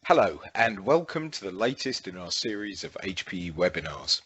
Hello and welcome to the latest in our series of HPE webinars.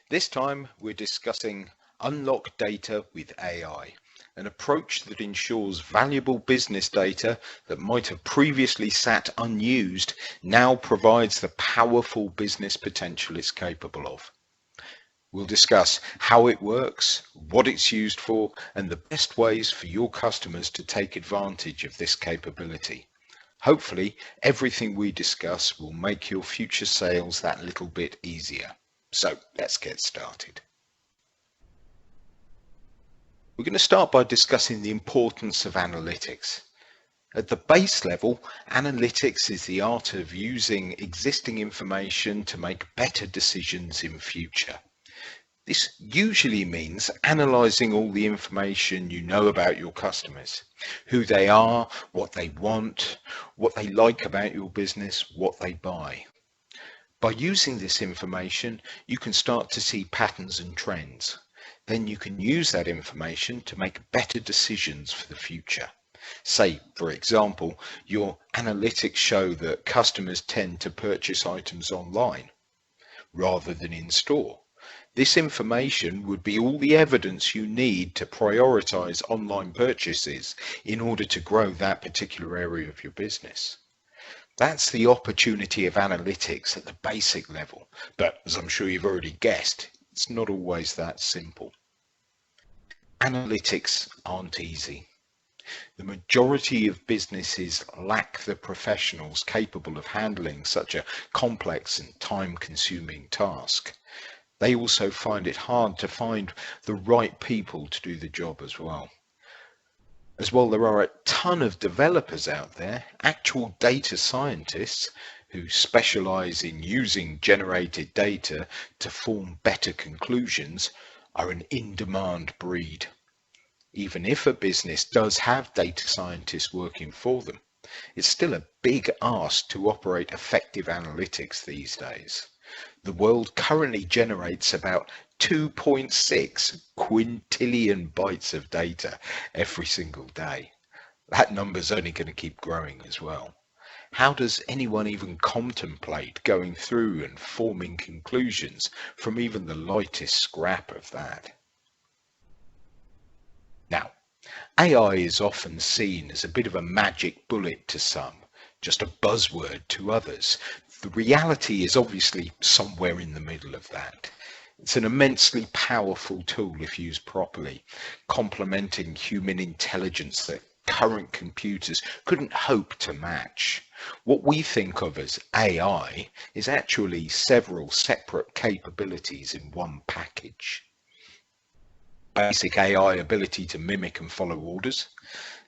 This time we're discussing Unlock Data with AI, an approach that ensures valuable business data that might have previously sat unused now provides the powerful business potential it's capable of. We'll discuss how it works, what it's used for, and the best ways for your customers to take advantage of this capability. Hopefully, everything we discuss will make your future sales that little bit easier. So let's get started. We're going to start by discussing the importance of analytics. At the base level, analytics is the art of using existing information to make better decisions in future. This usually means analysing all the information you know about your customers, who they are, what they want, what they like about your business, what they buy. By using this information, you can start to see patterns and trends. Then you can use that information to make better decisions for the future. Say, for example, your analytics show that customers tend to purchase items online rather than in store. This information would be all the evidence you need to prioritize online purchases in order to grow that particular area of your business. That's the opportunity of analytics at the basic level, but as I'm sure you've already guessed, it's not always that simple. Analytics aren't easy. The majority of businesses lack the professionals capable of handling such a complex and time-consuming task. They also find it hard to find the right people to do the job as well. There are a ton of developers out there, actual data scientists who specialize in using generated data to form better conclusions, are an in-demand breed. Even if a business does have data scientists working for them, it's still a big ask to operate effective analytics these days. The world currently generates about 2.6 quintillion bytes of data every single day. That number's only going to keep growing as well. How does anyone even contemplate going through and forming conclusions from even the lightest scrap of that? Now, AI is often seen as a bit of a magic bullet to some, just a buzzword to others. The reality is obviously somewhere in the middle of that. It's an immensely powerful tool if used properly, complementing human intelligence that current computers couldn't hope to match. What we think of as AI is actually several separate capabilities in one package. Basic AI ability to mimic and follow orders.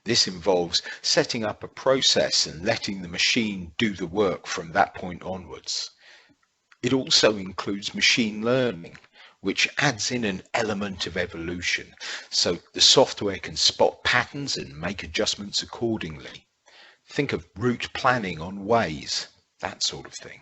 This involves setting up a process and letting the machine do the work from that point onwards. It also includes machine learning, which adds in an element of evolution, so the software can spot patterns and make adjustments accordingly. Think of route planning on Waze, that sort of thing.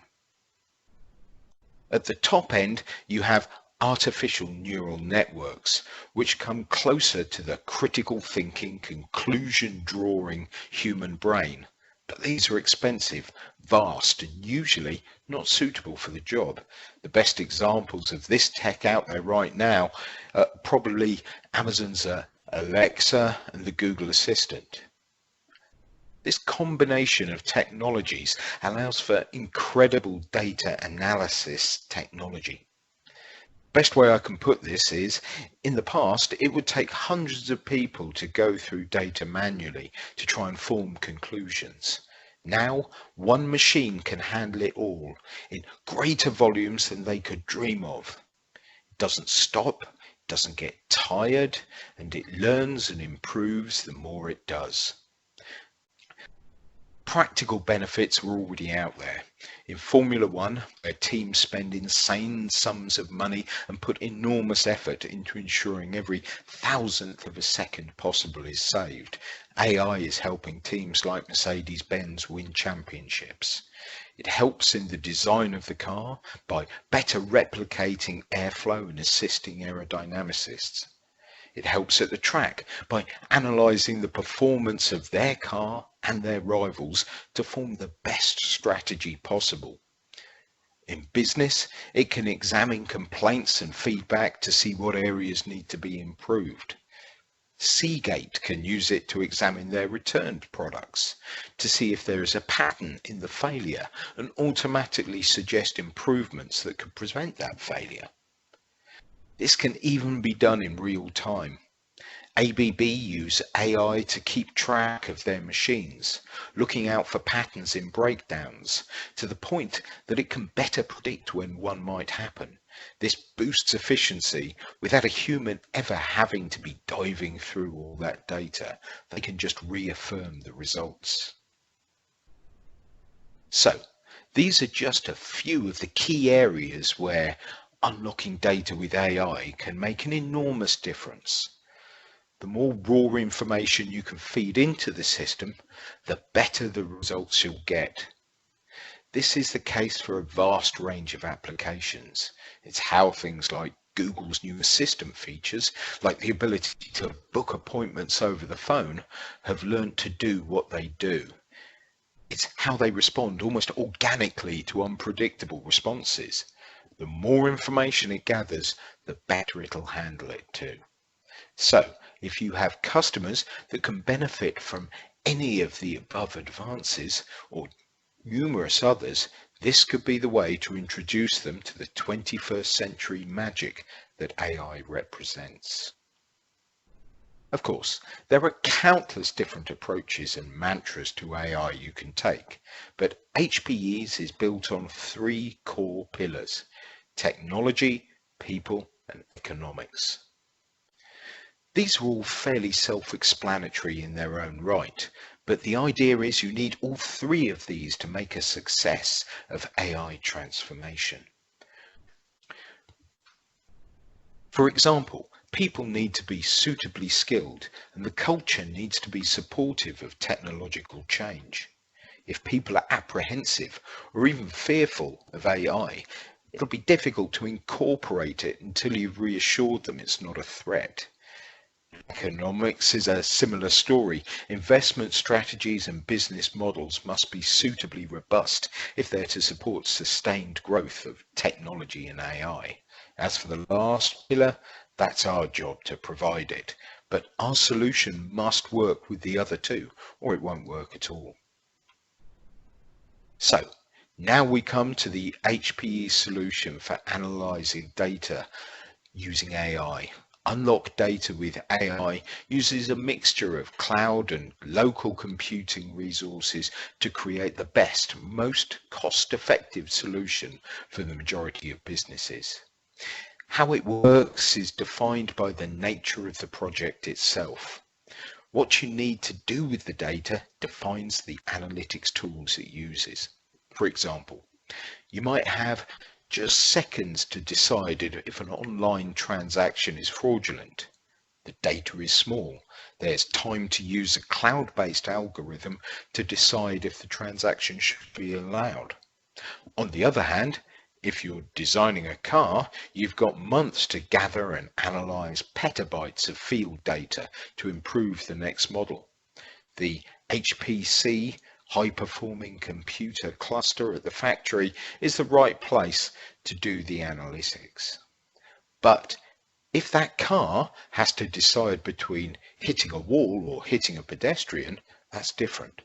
At the top end, you have artificial neural networks, which come closer to the critical thinking, conclusion drawing human brain. But these are expensive, vast, and usually not suitable for the job. The best examples of this tech out there right now are probably Amazon's Alexa and the Google Assistant. This combination of technologies allows for incredible data analysis technology. Best way I can put this is, in the past, it would take hundreds of people to go through data manually to try and form conclusions. Now, one machine can handle it all in greater volumes than they could dream of. It doesn't stop, doesn't get tired, and it learns and improves the more it does. Practical benefits were already out there. In Formula One, where teams spend insane sums of money and put enormous effort into ensuring every thousandth of a second possible is saved, AI is helping teams like Mercedes-Benz win championships. It helps in the design of the car by better replicating airflow and assisting aerodynamicists. It helps at the track by analysing the performance of their car and their rivals to form the best strategy possible. In business, it can examine complaints and feedback to see what areas need to be improved. Seagate can use it to examine their returned products to see if there is a pattern in the failure and automatically suggest improvements that could prevent that failure. This can even be done in real time. ABB use AI to keep track of their machines, looking out for patterns in breakdowns to the point that it can better predict when one might happen. This boosts efficiency without a human ever having to be diving through all that data. They can just reaffirm the results. So, these are just a few of the key areas where unlocking data with AI can make an enormous difference. The more raw information you can feed into the system, the better the results you'll get. This is the case for a vast range of applications. It's how things like Google's new assistant features, like the ability to book appointments over the phone, have learned to do what they do. It's how they respond almost organically to unpredictable responses. The more information it gathers, the better it'll handle it too. So, if you have customers that can benefit from any of the above advances or numerous others, this could be the way to introduce them to the 21st century magic that AI represents. Of course, there are countless different approaches and mantras to AI you can take, but HPE's is built on 3 core pillars: technology, people, and economics. These are all fairly self-explanatory in their own right, but the idea is you need all 3 of these to make a success of AI transformation. For example, people need to be suitably skilled, and the culture needs to be supportive of technological change. If people are apprehensive or even fearful of AI, it'll be difficult to incorporate it until you've reassured them it's not a threat. Economics is a similar story. Investment strategies and business models must be suitably robust if they're to support sustained growth of technology and AI. As for the last pillar, that's our job to provide it, but our solution must work with the other 2, or it won't work at all. So, now we come to the HPE solution for analyzing data using AI. Unlock Data with AI uses a mixture of cloud and local computing resources to create the best, most cost-effective solution for the majority of businesses. How it works is defined by the nature of the project itself. What you need to do with the data defines the analytics tools it uses. For example, you might have just seconds to decide if an online transaction is fraudulent. The data is small. There's time to use a cloud-based algorithm to decide if the transaction should be allowed. On the other hand, if you're designing a car, you've got months to gather and analyze petabytes of field data to improve the next model. The HPC high-performing computer cluster at the factory is the right place to do the analytics. But if that car has to decide between hitting a wall or hitting a pedestrian, that's different.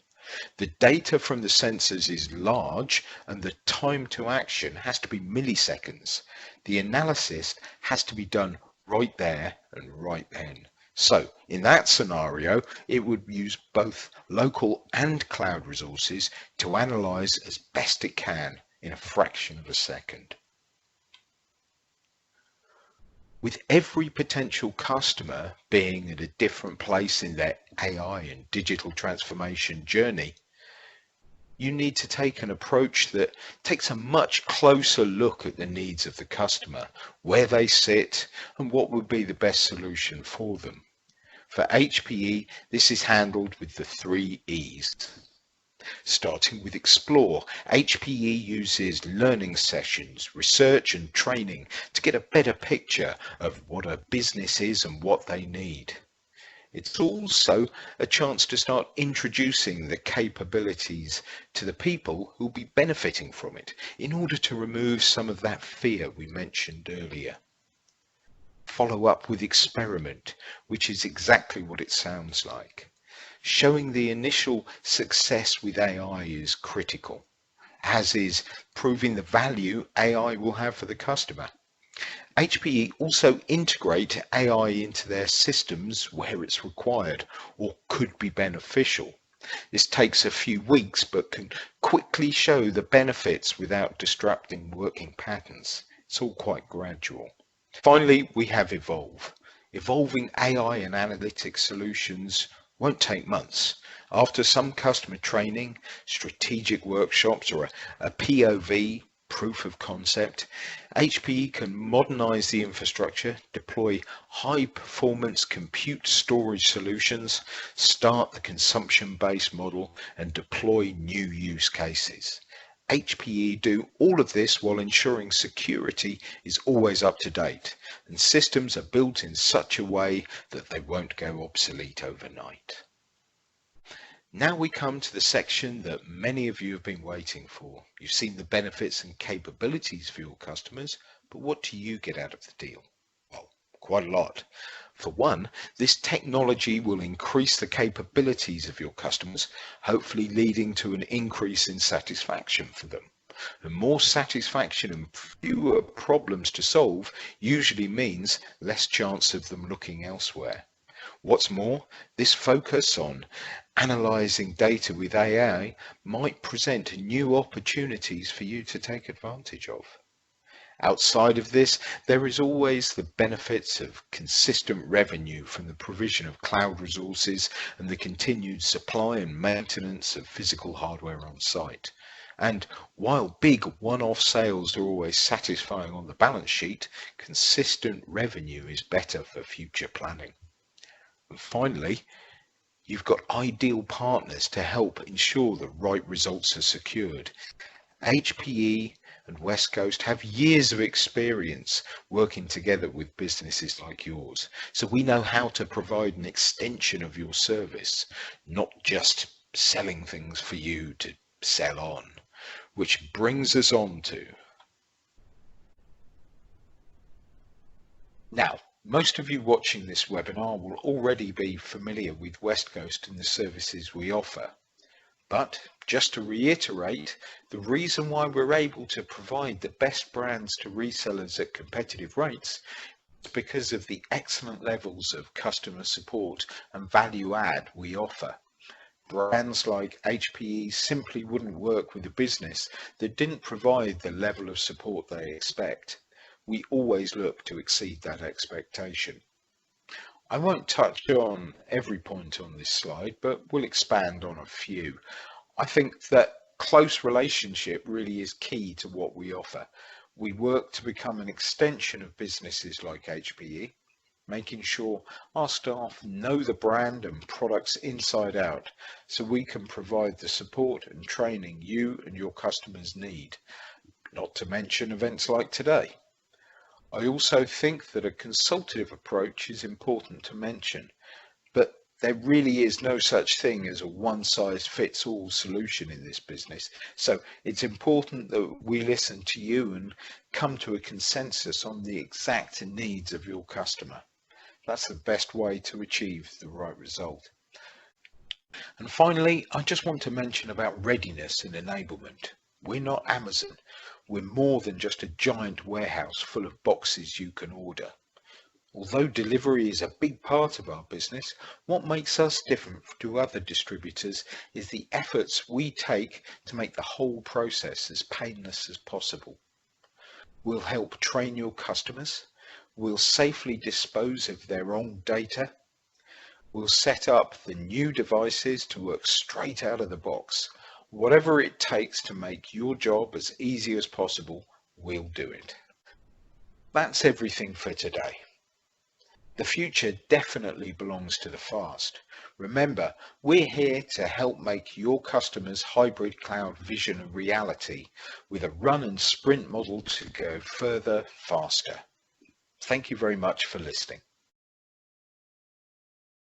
The data from the sensors is large and the time to action has to be milliseconds. The analysis has to be done right there and right then. So in that scenario, it would use both local and cloud resources to analyze as best it can in a fraction of a second. With every potential customer being at a different place in their AI and digital transformation journey, you need to take an approach that takes a much closer look at the needs of the customer, where they sit, and what would be the best solution for them. For HPE, this is handled with the 3 E's. Starting with Explore, HPE uses learning sessions, research and training to get a better picture of what a business is and what they need. It's also a chance to start introducing the capabilities to the people who'll be benefiting from it in order to remove some of that fear we mentioned earlier. Follow up with Experiment, which is exactly what it sounds like. Showing the initial success with AI is critical, as is proving the value AI will have for the customer. HPE also integrate AI into their systems where it's required or could be beneficial. This takes a few weeks but can quickly show the benefits without disrupting working patterns. It's all quite gradual. Finally, we have Evolve. Evolving AI and analytics solutions won't take months. After some customer training, strategic workshops, or a POV, proof of concept, HPE can modernize the infrastructure, deploy high-performance compute storage solutions, start the consumption-based model, and deploy new use cases. HPE do all of this while ensuring security is always up to date, and systems are built in such a way that they won't go obsolete overnight. Now we come to the section that many of you have been waiting for. You've seen the benefits and capabilities for your customers, but what do you get out of the deal? Well, quite a lot. For one, this technology will increase the capabilities of your customers, hopefully leading to an increase in satisfaction for them. And more satisfaction and fewer problems to solve usually means less chance of them looking elsewhere. What's more, this focus on analyzing data with AI might present new opportunities for you to take advantage of. Outside of this, there is always the benefits of consistent revenue from the provision of cloud resources and the continued supply and maintenance of physical hardware on site. And while big one-off sales are always satisfying on the balance sheet, consistent revenue is better for future planning. And finally, you've got ideal partners to help ensure the right results are secured. HPE and West Coast have years of experience working together with businesses like yours, so we know how to provide an extension of your service, not just selling things for you to sell on, which brings us on to. Now, most of you watching this webinar will already be familiar with West Coast and the services we offer. But just to reiterate, the reason why we're able to provide the best brands to resellers at competitive rates is because of the excellent levels of customer support and value add we offer. Brands like HPE simply wouldn't work with a business that didn't provide the level of support they expect. We always look to exceed that expectation. I won't touch on every point on this slide, but we'll expand on a few. I think that close relationship really is key to what we offer. We work to become an extension of businesses like HPE, making sure our staff know the brand and products inside out, so we can provide the support and training you and your customers need, not to mention events like today. I also think that a consultative approach is important to mention, but there really is no such thing as a one-size-fits-all solution in this business. So it's important that we listen to you and come to a consensus on the exact needs of your customer. That's the best way to achieve the right result. And finally, I just want to mention about readiness and enablement. We're not Amazon. We're more than just a giant warehouse full of boxes you can order. Although delivery is a big part of our business, what makes us different to other distributors is the efforts we take to make the whole process as painless as possible. We'll help train your customers. We'll safely dispose of their own data. We'll set up the new devices to work straight out of the box. Whatever it takes to make your job as easy as possible, we'll do it. That's everything for today. The future definitely belongs to the fast. Remember, we're here to help make your customers' hybrid cloud vision a reality with a run and sprint model to go further, faster. Thank you very much for listening.